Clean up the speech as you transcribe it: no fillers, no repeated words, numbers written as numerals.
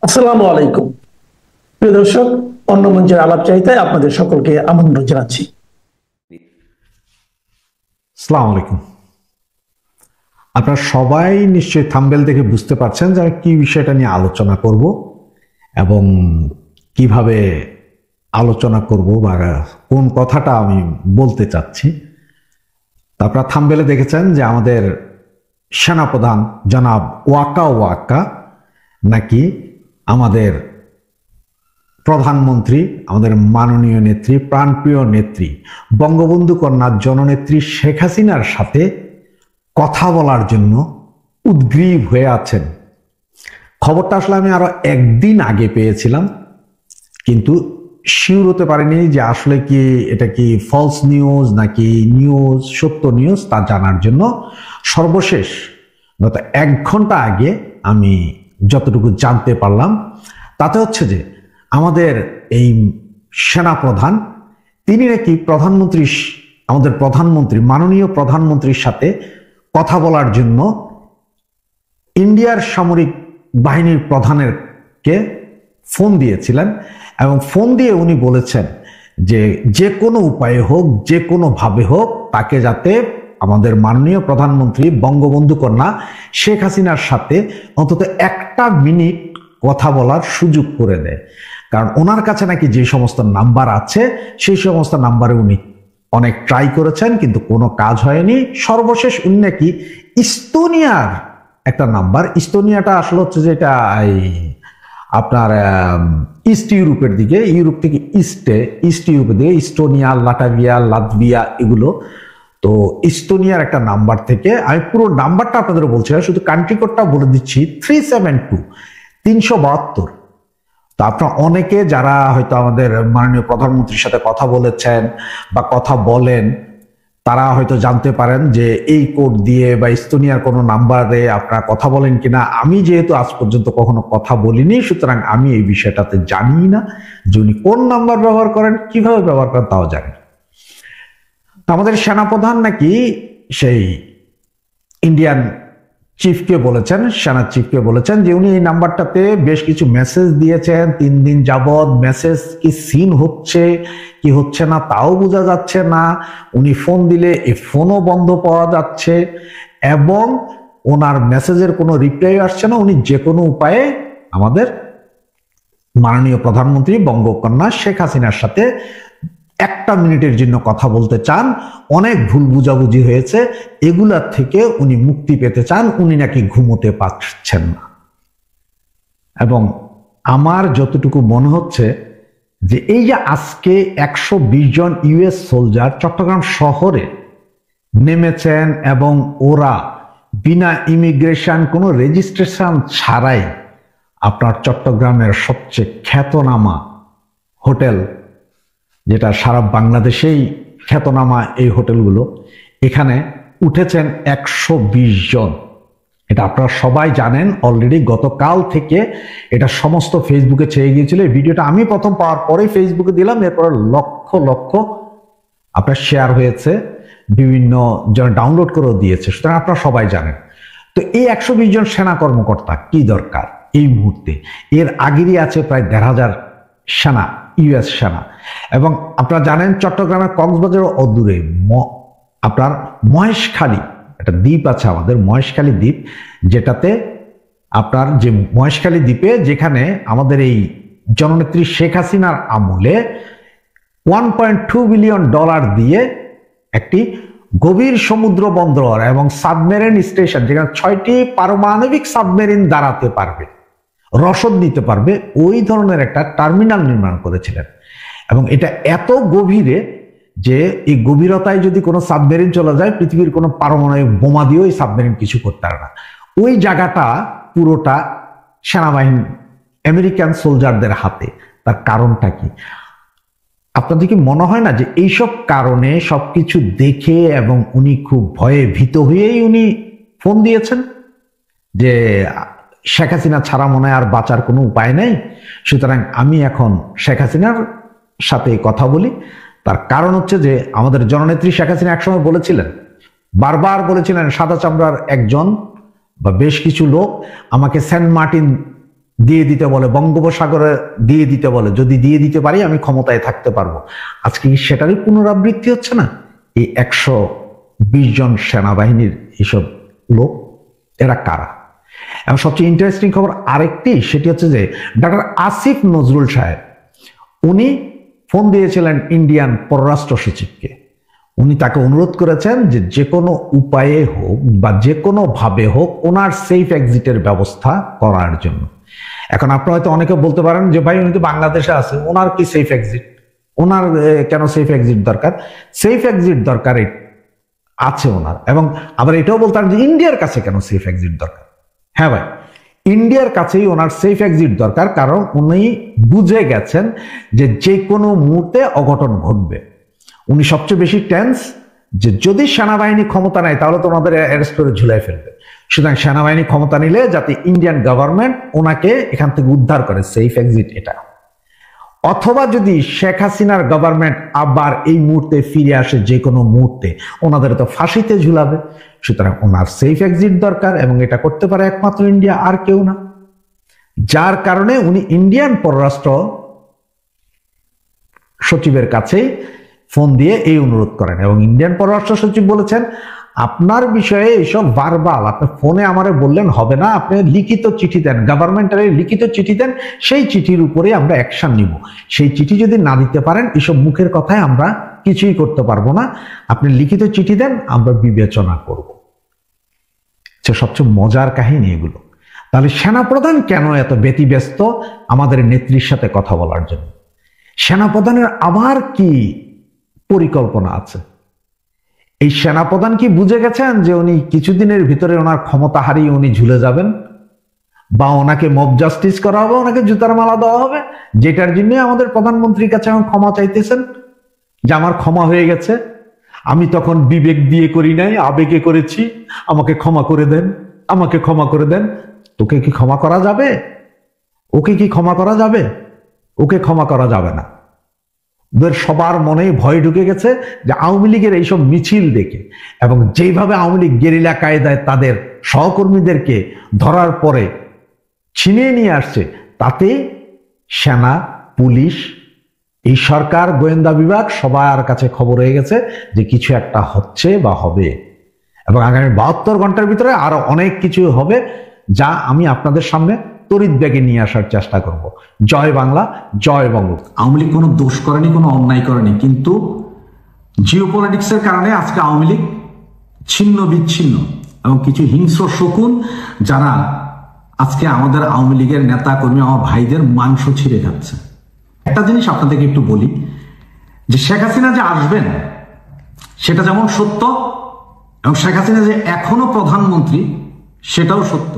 আসসালামু আলাইকুম প্রিয় দর্শক, অন্য মঞ্চের আলাপ চাইতায় আপনাদের সকলকে আমন্ত্রণ জানাচ্ছি। আসসালামু আলাইকুম। আপনারা সবাই নিশ্চয়ই থাম্বনেল দেখে বুঝতে পারছেন যে আমি কি বিষয়টা নিয়ে আলোচনা করব এবং কিভাবে আলোচনা করব বা কোন কথাটা আমি বলতে চাচ্ছি। আপনারা থাম্বনেলে দেখেছেন যে আমাদের সেনাপ্রধান জনাব ওয়াকা নাকি আমাদের প্রধানমন্ত্রী, আমাদের মাননীয় নেত্রী, প্রাণপ্রিয় নেত্রী, বঙ্গবন্ধু কন্যা জননেত্রী শেখ হাসিনার সাথে কথা বলার জন্য উদ্গ্রীব হয়ে আছেন। খবরটা আসলে আমি আরো একদিন আগে পেয়েছিলাম, কিন্তু শিওর হতে পারিনি যে আসলে কি এটা কি ফলস নিউজ নাকি নিউজ, সত্য নিউজ তা জানার জন্য সর্বশেষ গত 1 ঘন্টা আগে আমি যতটুকু জানতে পারলাম তাতে হচ্ছে যে আমাদের এই সেনাপ্রধান তিনি নাকি আমাদের প্রধানমন্ত্রী, মাননীয় প্রধানমন্ত্রীর সাথে কথা বলার জন্য ইন্ডিয়ার সামরিক বাহিনীর প্রধানকে ফোন দিয়েছিলেন এবং ফোন দিয়ে উনি বলেছেন যে যে কোনো উপায়ে হোক, যে কোনো ভাবে হোক তাকে যাতে আমাদের মাননীয় প্রধানমন্ত্রী বঙ্গবন্ধু কন্যা শেখ হাসিনার সাথে অন্তত 1টা মিনিট কথা বলার সুযোগ করে দেয়। কারণ ওনার কাছে নাকি যে সমস্ত নাম্বার আছে সেই সমস্ত নাম্বারে উনি অনেক ট্রাই করেছেন, কিন্তু কোনো কাজ হয়নি। সর্বশেষ উনি নাকি ইস্তোনিয়ার একটা নাম্বার, ইস্তোনিয়াটা আসলে হচ্ছে যে এটা আপনার ইস্ট ইউরোপের দিকে, ইউরোপ থেকে ইস্ট ইউরোপের দিকে, ইস্টোনিয়া, লাটভিয়া এগুলো। তো ইস্তোনিয়ার একটা নাম্বার থেকে আমি পুরো নাম্বারটা আপনাদের বলছি না, শুধু কান্ট্রি কোডটা বলে দিচ্ছি, 372। তো আপনারা অনেকে যারা হয়তো আমাদের মাননীয় প্রধানমন্ত্রীর সাথে কথা বলেছেন বা কথা বলেন তারা হয়তো জানতে পারেন যে এই কোড দিয়ে বা ইস্তোনিয়ার কোনো নাম্বারে আপনারা কথা বলেন কিনা। আমি যেহেতু আজ পর্যন্ত কখনো কথা বলিনি, সুতরাং আমি এই বিষয়টাতে জানি না যে উনি কোন নাম্বার ব্যবহার করেন, কিভাবে ব্যবহার করেন তাও জানি। আমাদের সেনাপ্রধান নাকি সেই ইন্ডিয়ান চিফকে বলেছেন, সেনা চিফকে বলেছেন যে উনি এই নাম্বারটাতে বেশ কিছু মেসেজ দিয়েছেন। 3 দিন যাবৎ মেসেজ কি সিন হচ্ছে কি হচ্ছে না তাও বোঝা যাচ্ছে না। উনি ফোন দিলে এই ফোনও বন্ধ পাওয়া যাচ্ছে এবং ওনার মেসেজের কোনো রিপ্লাই আসছে না। উনি যে কোনো উপায়ে আমাদের মাননীয় প্রধানমন্ত্রী বঙ্গকন্যা শেখ হাসিনার সাথে 1টা মিনিটের জন্য কথা বলতে চান। অনেক ভুল বুঝাবুঝি হয়েছে, এগুলার থেকে উনি মুক্তি পেতে চান। উনি নাকি ঘুমোতে পারছেন না এবং আমার যতটুকু মনে হচ্ছে যে এই যে আজকে 120 জন ইউএস সোলজার চট্টগ্রাম শহরে নেমেছেন এবং ওরা বিনা ইমিগ্রেশন, কোনো রেজিস্ট্রেশন ছাড়াই আপনার চট্টগ্রামের সবচেয়ে খ্যাতনামা হোটেল, যেটা সারা বাংলাদেশেই খ্যাতনামা এই হোটেলগুলো, এখানে উঠেছেন 120 জন। এটা আপনারা সবাই জানেন অলরেডি। গতকাল থেকে এটা সমস্ত ফেসবুকে ছেয়ে গিয়েছিল। এই ভিডিওটা আমি প্রথম পাওয়ার পরেই ফেসবুকে দিলাম, এরপর লক্ষ লক্ষ আপনার শেয়ার হয়েছে, বিভিন্ন জন ডাউনলোড করেও দিয়েছে, সুতরাং আপনারা সবাই জানেন। তো এই 120 জন সেনা কর্মকর্তা কি দরকার এই মুহূর্তে? এর আগেরই আছে প্রায় 1,500 সেনা, ইউএস সেনা। এবং আপনারা জানেন চট্টগ্রামের কক্সবাজার অদূরে আপনার মহেশখালী একটা দ্বীপ আছে, আমাদের মহেশখালী দ্বীপ, যেটাতে আপনার যে মহেশখালী দ্বীপে যেখানে আমাদের এই জননেত্রী শেখ হাসিনার আমলে $1.2 বিলিয়ন দিয়ে একটি গভীর সমুদ্র বন্দর এবং সাবমেরিন স্টেশন, যেখানে 6টি পারমাণবিক সাবমেরিন দাঁড়াতে পারবে, রসদ নিতে পারবে, ওই ধরনের একটা টার্মিনাল নির্মাণ করেছিলেন। এবং এটা এত গভীরে যে এই গভীরতায় যদি কোনো সাবমেরিন চলে যায়, পৃথিবীর কোনো পারমাণবিক বোমা দিয়েও এই সাবমেরিন কিছু করতে পারে না। ওই জায়গাটা পুরোটা সেনাবাহিনী, আমেরিকান সোলজারদের হাতে। তার কারণটা কি? আপনাদের কি মনে হয় না যে এইসব কারণে সবকিছু দেখে এবং উনি খুব ভয়ে ভীত হয়েই উনি ফোন দিয়েছেন যে শেখ হাসিনা ছাড়া মনে হয় আর বাঁচার কোনো উপায় নেই, সুতরাং আমি এখন শেখ হাসিনার সাথে কথা বলি। তার কারণ হচ্ছে যে আমাদের জননেত্রী শেখ হাসিনা একসময় বলেছিলেন, বারবার বলেছিলেন, সাদা চামড়ার একজন বা বেশ কিছু লোক আমাকে সেন্ট মার্টিন দিয়ে দিতে বলে, বঙ্গোপসাগরে দিয়ে দিতে বলে, যদি দিয়ে দিতে পারি আমি ক্ষমতায় থাকতে পারবো। আজকে কি সেটারই পুনরাবৃত্তি হচ্ছে না? এই 120 জন সেনাবাহিনীর এইসব লোক, এরা কারা? এবং সবচেয়ে ইন্টারেস্টিং খবর আরেকটি, সেটি হচ্ছে যে ডক্টর আসিফ নজরুল সাহেব, উনি ফোন দিয়েছিলেন ইন্ডিয়ান পররাষ্ট্র সচিবকে। উনি তাকে অনুরোধ করেছেন যে যে কোনো উপায়ে হোক বা যে কোনো ভাবে হোক ওনার সেফ এক্সিটের ব্যবস্থা করার জন্য। এখন আপনারা হয়তো অনেকে বলতে পারেন যে ভাই উনি তো বাংলাদেশে আছে, ওনার কি সেফ এক্সিট, ওনার কেন সেফ এক্সিট দরকার? সেফ এক্সিট দরকার আছে ওনার। এবং আবার এটাও বলতে পারেন যে ইন্ডিয়ার কাছে কেন সেফ এক্সিট দরকার? হ্যাঁ ভাই, ইন্ডিয়ার কাছেই ওনার সেফ এক্সিট দরকার, কারণ উনি বুঝে গেছেন যে যে কোনো মুহূর্তে অঘটন ঘটবে। উনি সবচেয়ে বেশি টেন্স যে যদি সেনাবাহিনী ক্ষমতা নেয় তাহলে তো ওনাদের অ্যারেস্ট করে ঝুলাই ফেলবে। সুতরাং সেনাবাহিনী ক্ষমতা নিলে যাতে ইন্ডিয়ান গভর্নমেন্ট ওনাকে এখান থেকে উদ্ধার করে, সেফ এক্সিট এটা। অথবা যদি শেখ হাসিনার গভর্নমেন্ট আবার এই মুহূর্তে ফিরে আসে, যে কোনো মুহূর্তে ওনাদের তো ফাঁসিতে ঝুলাবে। সুতরাং ওনার সেফ এক্সিট দরকার, এবং এটা করতে পারে একমাত্র ইন্ডিয়া, আর কেউ না। যার কারণে উনি ইন্ডিয়ান পররাষ্ট্র সচিবের কাছে ফোন দিয়ে এই অনুরোধ করেন, এবং ইন্ডিয়ান পররাষ্ট্র সচিব বলেছেন আপনার বিষয়ে এইসব ভার্বাল আপনি ফোনে আমারে বললেন হবে না, আপনি লিখিত চিঠি দেন, গভর্নমেন্টের লিখিত চিঠি দেন, সেই চিঠির উপরে আমরা অ্যাকশন নিব। সেই চিঠি যদি না দিতে পারেন, এসব মুখের কথায় আমরা কিছুই করতে পারবো না, আপনি লিখিত চিঠি দেন, আমরা বিবেচনা করব। সবচেয়ে মজার কাহিনী এগুলো। তাহলে সেনাপ্রধান কেন এত ব্যতিব্যস্ত আমাদের নেত্রীর সাথে কথা বলার জন্য? সেনাপ্রধানের আবার কি পরিকল্পনা আছে? এই সেনাপ্রধান কি বুঝে গেছেন যে উনি কিছুদিনের ভিতরে ওনার ক্ষমতা হারিয়ে উনি ঝুলে যাবেন, বা ওনাকে মব জাস্টিস করা হবে, ওনাকে জুতার মালা দেওয়া হবে, যেটার জন্য আমাদের প্রধানমন্ত্রীর কাছে এখন ক্ষমা চাইতেছেন যে আমার ক্ষমা হয়ে গেছে, আমি তখন বিবেক দিয়ে করি নাই, আবেগে করেছি, আমাকে ক্ষমা করে দেন, আমাকে ক্ষমা করে দেন। তোকে কি ক্ষমা করা যাবে? ওকে কি ক্ষমা করা যাবে? ওকে ক্ষমা করা যাবে না। ওদের সবার মনে ভয় ঢুকে গেছে যে আওয়ামী লীগের এইসব মিছিল দেখে, এবং যেইভাবে আওয়ামী লীগ গেরিলা কায়দায় তাদের সহকর্মীদেরকে ধরার পরে ছিনিয়ে নিয়ে আসছে, তাতে সেনা, পুলিশ, এই সরকার, গোয়েন্দা বিভাগ সবার কাছে খবর হয়ে গেছে যে কিছু একটা হচ্ছে বা হবে, এবং আগামী 72 ঘন্টার ভিতরে আরো অনেক কিছু হবে, যা আমি আপনাদের সামনে তড়িৎ বেগে নিয়ে আসার চেষ্টা করব। জয় বাংলা, জয় বঙ্গবন্ধু। আওয়ামী লীগ কোনো দোষ করেনি, কোনো অন্যায় করেনি, কিন্তু জিওপলিটিক্সের কারণে আজকে আওয়ামী লীগ ছিন্ন বিচ্ছিন্ন, এবং কিছু হিংস্র শকুন যারা আজকে আমাদের আওয়ামী লীগের নেতা কর্মী, আমার ভাইদের মাংস ছিঁড়ে খাচ্ছে। একটা জিনিস আপনাদেরকে একটু বলি, যে শেখ হাসিনা যে আসবেন সেটা যেমন সত্য, এবং শেখ হাসিনা যে এখনো প্রধানমন্ত্রী সেটাও সত্য।